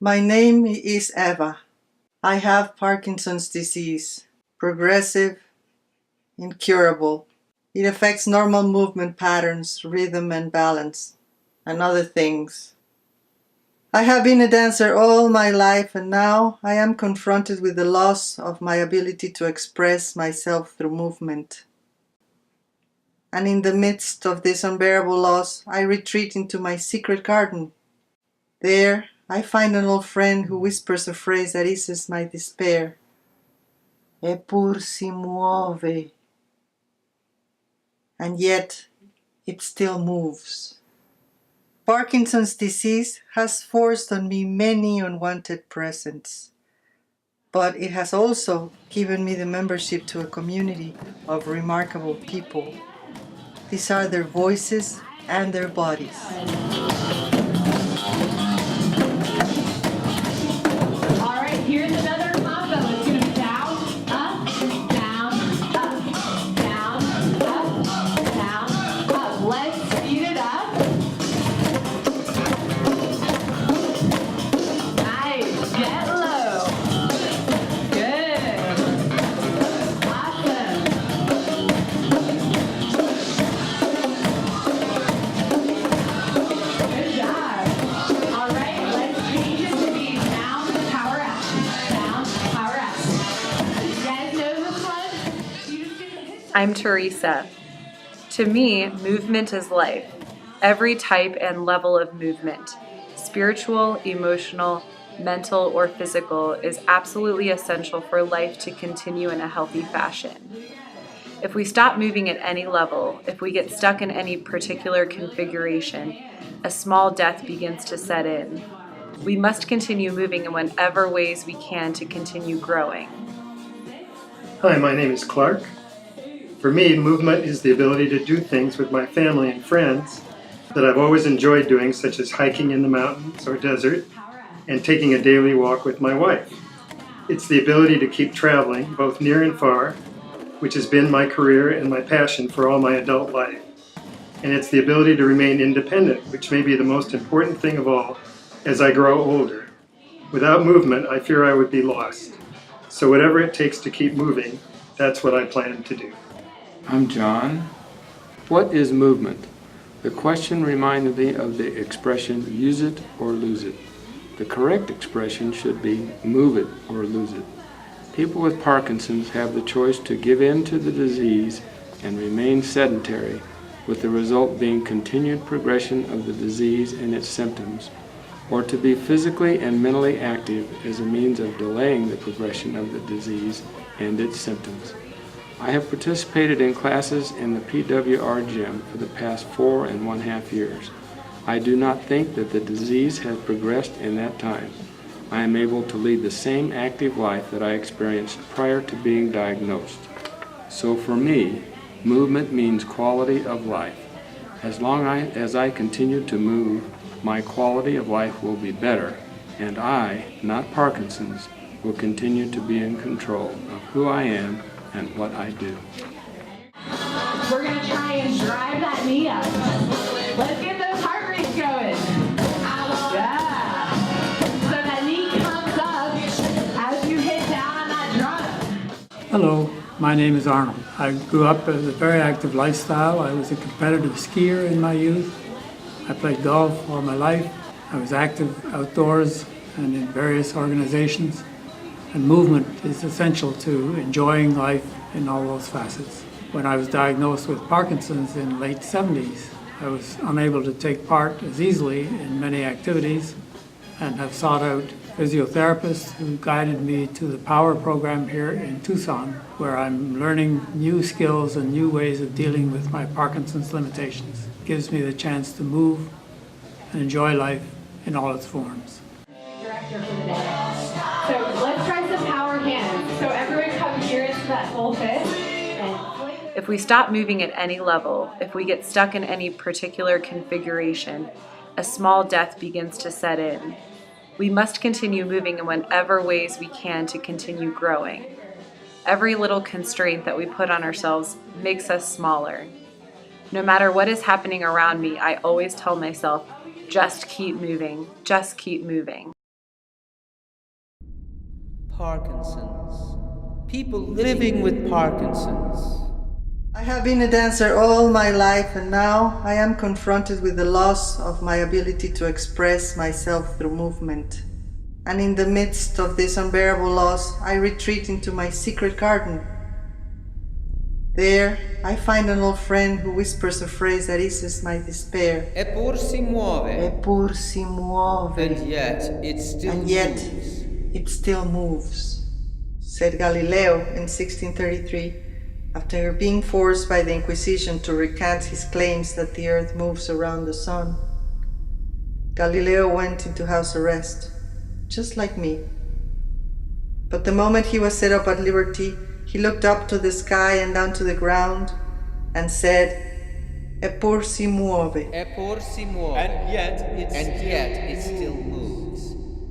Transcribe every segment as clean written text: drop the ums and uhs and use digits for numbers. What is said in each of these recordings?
My name is Eva. I have Parkinson's disease, progressive, incurable. It affects normal movement patterns, rhythm and balance, and other things. I have been a dancer all my life, and now I am confronted with the loss of my ability to express myself through movement. And in the midst of this unbearable loss, I retreat into my secret garden. There, I find an old friend who whispers a phrase that eases my despair. Eppur si muove. And yet, it still moves. Parkinson's disease has forced on me many unwanted presents, but it has also given me the membership to a community of remarkable people. These are their voices and their bodies. All right, here's another combo. It's going to be down, up, down, up, down, up, down, up. Let's speed it up. Nice. Get low. Good. Awesome. Good job. All right, let's change it to be down, power up. Down, power up. You guys know this one? You just get to hit them. I'm Teresa. To me, movement is life. Every type and level of movement, spiritual, emotional, mental, or physical, is absolutely essential for life to continue in a healthy fashion. If we stop moving at any level, if we get stuck in any particular configuration, a small death begins to set in. We must continue moving in whatever ways we can to continue growing. Hi, my name is Clark. For me, movement is the ability to do things with my family and friends that I've always enjoyed doing, such as hiking in the mountains or desert and taking a daily walk with my wife. It's the ability to keep traveling, both near and far, which has been my career and my passion for all my adult life. And it's the ability to remain independent, which may be the most important thing of all as I grow older. Without movement, I fear I would be lost. So whatever it takes to keep moving, that's what I plan to do. I'm John. What is movement? The question reminded me of the expression use it or lose it. The correct expression should be move it or lose it. People with Parkinson's have the choice to give in to the disease and remain sedentary, with the result being continued progression of the disease and its symptoms, or to be physically and mentally active as a means of delaying the progression of the disease and its symptoms. I have participated in classes in the PWR gym for the past 4.5 years. I do not think that the disease has progressed in that time. I am able to lead the same active life that I experienced prior to being diagnosed. So for me, movement means quality of life. As long as I continue to move, my quality of life will be better, and I, not Parkinson's, will continue to be in control of who I am and what I do. We're going to try and drive that knee up. Let's get those heart rates going. Yeah. So that knee comes up as you hit down on that drum. Hello, my name is Arnold. I grew up as a very active lifestyle. I was a competitive skier in my youth. I played golf all my life. I was active outdoors and in various organizations. And movement is essential to enjoying life in all those facets. When I was diagnosed with Parkinson's in the late 70s, I was unable to take part as easily in many activities and have sought out physiotherapists who guided me to the Power program here in Tucson, where I'm learning new skills and new ways of dealing with my Parkinson's limitations. It gives me the chance to move and enjoy life in all its forms. Director for the day. So let's try some power hands. So everyone come here into that full fist. And If we stop moving at any level, if we get stuck in any particular configuration, a small death begins to set in. We must continue moving in whatever ways we can to continue growing. Every little constraint that we put on ourselves makes us smaller. No matter what is happening around me, I always tell myself, just keep moving, just keep moving. Parkinson's. People living with Parkinson's. I have been a dancer all my life, and now I am confronted with the loss of my ability to express myself through movement. And in the midst of this unbearable loss, I retreat into my secret garden. There, I find an old friend who whispers a phrase that eases my despair. Eppur si muove. Eppur si muove. And yet, it still moves. It still moves, said Galileo in 1633, after being forced by the Inquisition to recant his claims that the earth moves around the sun. Galileo went into house arrest, just like me. But the moment he was set up at liberty, he looked up to the sky and down to the ground and said, Eppur si muove. Eppur si muove. And yet, it still moves.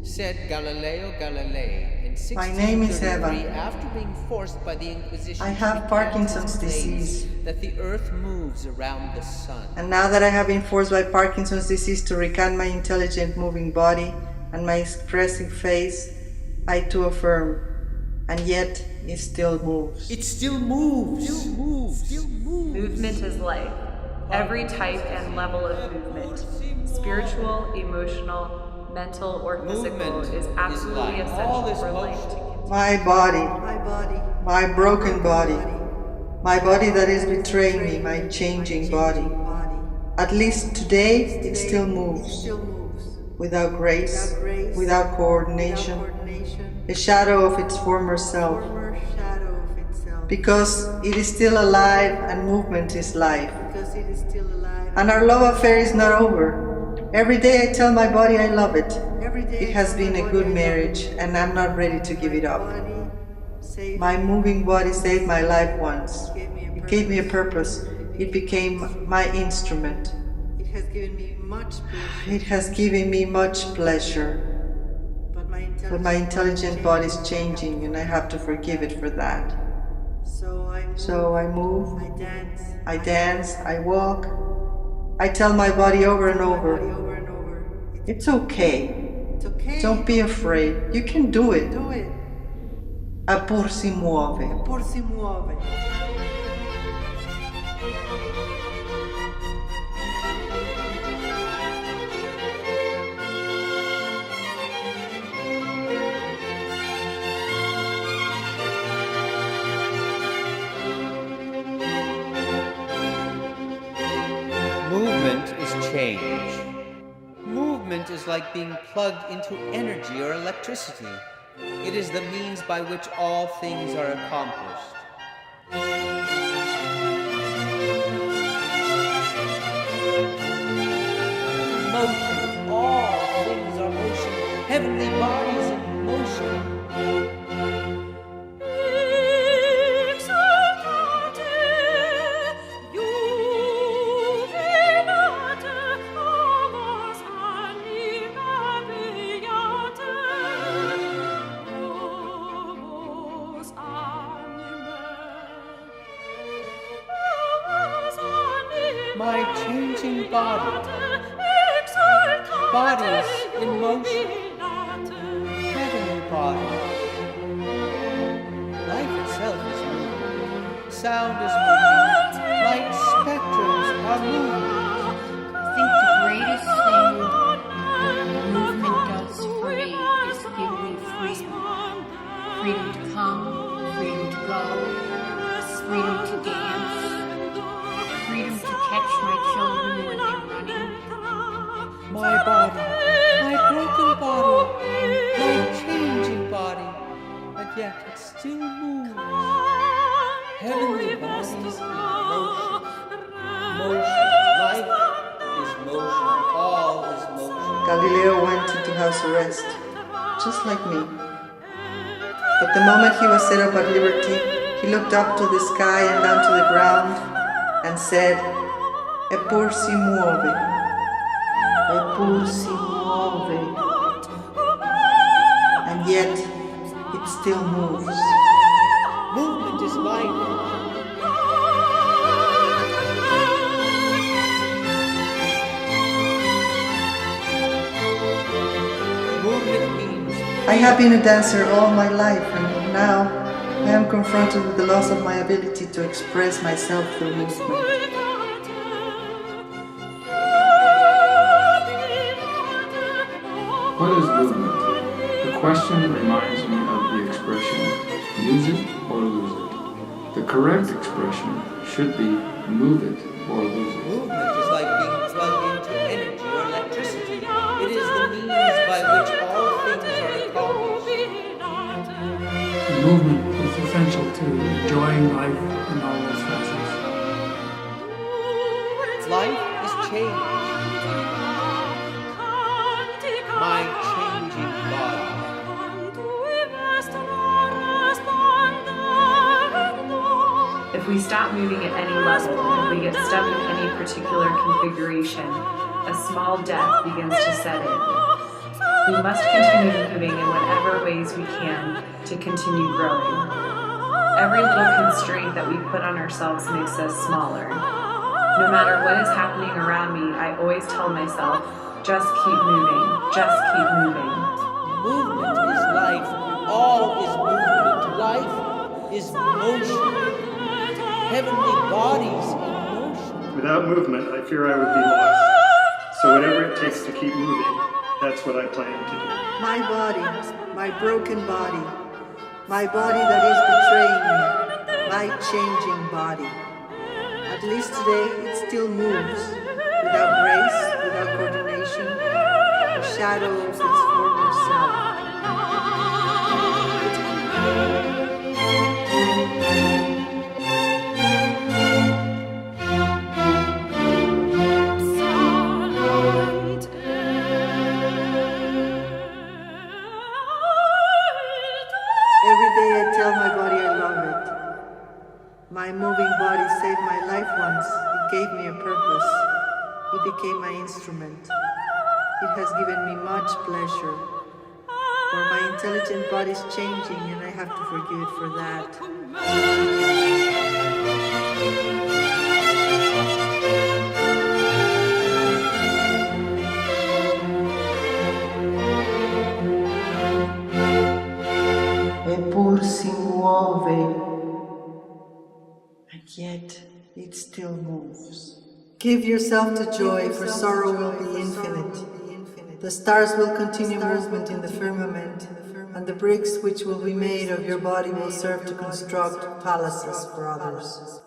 Said Galileo Galilei in 1633 My name is Eva. after being forced by the Inquisition. I have Parkinson's disease. That the earth moves around the sun. And now that I have been forced by Parkinson's disease to recant my intelligent moving body and my expressive face, I too affirm, and yet it still moves. It still moves. Movement is life. Every type and level of movement, spiritual, emotional, mental, or physical, is absolutely essential for life to continue. My broken body, my body that is betraying me, my changing body. At least today it still moves, without grace, without coordination, a shadow of its former self. Because it is still alive and movement is life. And our love affair is not over. Every day I tell my body I love it. It has been a good marriage and I'm not ready to give it up. My moving body saved my life once. It gave me a purpose. It became my instrument. It has given me much pleasure. But my intelligent body is changing and I have to forgive it for that. So I move, I dance, I walk. I tell my body over and over, it's okay. Don't be afraid. You can do it. Eppur si muove. Movement is change. Movement is like being plugged into energy or electricity. It is the means by which all things are accomplished. Motion. All things are motion. Heavenly bodies in motion. My changing body, bodies in motion, heavenly body. Life itself is moving, sound is moving, light spectrums are moving. I think the greatest thing movement does for me is give me freedom. Freedom to come, freedom to go, freedom to dance, freedom to catch my children when they're running. My body, my broken body, my changing body, and yet it still moves. Heavenly bodies in motion. Motion, life is motion, all is motion. Galileo went into house arrest, just like me. But the moment he was set up at liberty, he looked up to the sky and down to the ground and said, Eppur si muove. Eppur si muove. And yet, it still moves. Movement is life. Movement means I have been a dancer all my life, and now I am confronted with the loss of my ability to express myself through movement. What is movement? The question reminds me of the expression, use it or lose it. The correct expression should be move it or lose it. Movement is like being plugged into energy or electricity. It is the means by which all things are accomplished. Movement is essential to enjoying life in all its facets. Life is change. My changing body. If we stop moving at any level, if we get stuck in any particular configuration, a small death begins to set in. We must continue moving in whatever ways we can to continue growing. Every little constraint that we put on ourselves makes us smaller. No matter what is happening around me, I always tell myself, just keep moving, just keep moving. Movement is life. All is movement. Life is motion. Heavenly bodies in motion. Without movement, I fear I would be lost. So whatever it takes to keep moving, that's what I plan to do. My body, my broken body, my body that is betraying me, my changing body. At least today it still moves, without grace, without coordination, a shadow of its former self. Every day I tell my body I love it. My moving body saved my life once. It gave me a purpose. It became my instrument. It has given me much pleasure. For my intelligent body is changing, and I have to forgive it for that. Eppur si muove, and yet it still moves. Give yourself to joy, for sorrow will be infinite. The stars will continue movement in the firmament, and the bricks which will be made of your body will serve to construct palaces for others.